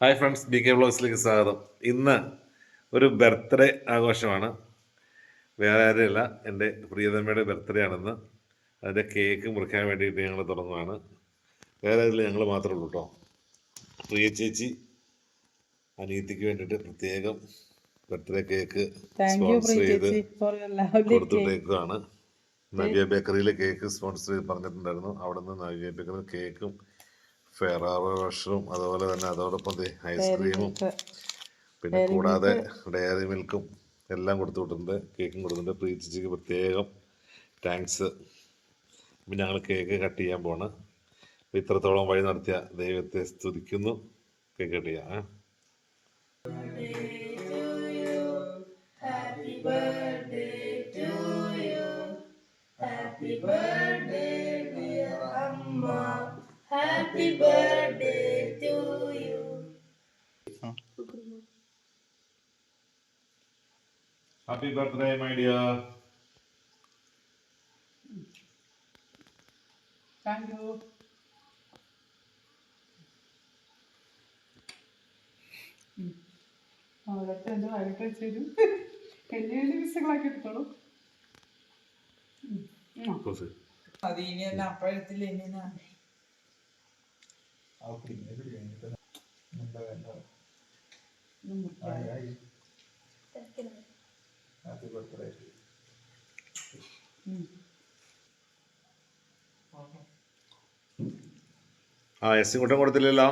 Hi friends, B K വ്ളോഗ്സിലേക്ക് സ്വാഗതം. ഇന്ന് ഒരു ബർത്ത്ഡേ ആഘോഷമാണ്. വേറെ ആരുമല്ല, എൻ്റെ പ്രിയതമ്മയുടെ ബർത്ത്ഡേ ആണെന്ന്. അതിൻ്റെ കേക്ക് മുറിക്കാൻ വേണ്ടിയിട്ട് ഞങ്ങൾ തുടങ്ങുകയാണ്. വേറെ അതിൽ ഞങ്ങൾ മാത്രമേ ഉള്ളൂ കേട്ടോ. പ്രിയ ചേച്ചി അനിയത്തിക്ക് വേണ്ടിയിട്ട് പ്രത്യേകം ബർത്ത്ഡേ കേക്ക് സ്പോൺസർ ചെയ്ത് കൊടുത്തിട്ടേക്കാണ്. നവ്യ ബേക്കറിയിൽ കേക്ക് സ്പോൺസർ ചെയ്ത് പറഞ്ഞിട്ടുണ്ടായിരുന്നു. അവിടെ നിന്ന് നവ്യ ബേക്കറി കേക്കും ഫെറാറോഷറും അതുപോലെ തന്നെ അതോടൊപ്പം ഐസ്ക്രീമും പിന്നെ കൂടാതെ ഡയറി മിൽക്കും എല്ലാം കൊടുത്തു വിട്ടിട്ടുണ്ട്. കേക്കും കൊടുത്തിട്ടുണ്ട്. പ്രീതിച്ചിക്ക് പ്രത്യേകം താങ്ക്സ്. പിന്നെ ഞങ്ങൾ കേക്ക് കട്ട് ചെയ്യാൻ പോണ്. ഇത്രത്തോളം വഴി നടത്തിയ ദൈവത്തെ സ്തുതിക്കുന്നു. കേക്ക് കട്ട് ചെയ്യാം. Happy birthday dear Amma, happy birthday to you. Happy birthday my dear. Thank you. അതൊക്കെ എൻ്റെ വരട്ടെ വെച്ചേരും വലിയ വലിയ വിസകളാക്കി എടുത്തോളൂ. അത് ഇനി എന്നെ അപ്പഴത്തില്ല ഇനി എസ് കൂട്ടം കൊടുത്തില്ലല്ലോ.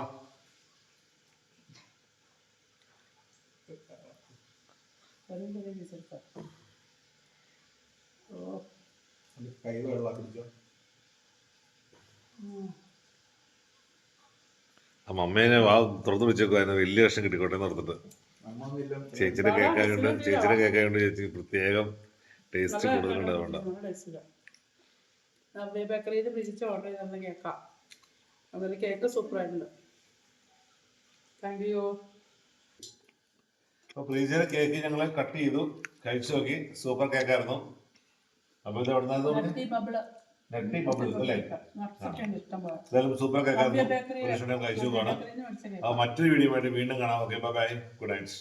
അമ്മേനെ വാ തുറന്നു വെച്ചേക്കുവായിരുന്നു. വലിയ വർഷം കിട്ടിക്കോട്ടെ നടത്തിട്ട്. ചേച്ചിയുടെ കേക്കായോണ്ട് ചേച്ചി പ്രത്യേകം ടേസ്റ്റ് കൂടുതലുണ്ട്. അതുകൊണ്ട് ബേക്കറിയിൽ പിടിച്ച് ഓർഡർ ചെയ്ത് തന്ന കേക്കാ. അതിൽ കേക്ക് സൂപ്പറായിട്ടുണ്ട്. Thank you. അപ്പോൾ പ്രീതിയുടെ കേക്ക് ഞങ്ങൾ കട്ട് ചെയ്തു, കഴിച്ചു നോക്കി. സൂപ്പർ കേക്കായിരുന്നു. അപ്പോൾ ഇത് എവിടെ നട്ടി ബബിൾ അല്ലേ? സൂപ്പർ കേക്കായിരുന്നു. കഴിച്ചു നോക്കണം. മറ്റൊരു വീഡിയോ ആയിട്ട് വീണ്ടും കാണാം. Okay, bye, good night.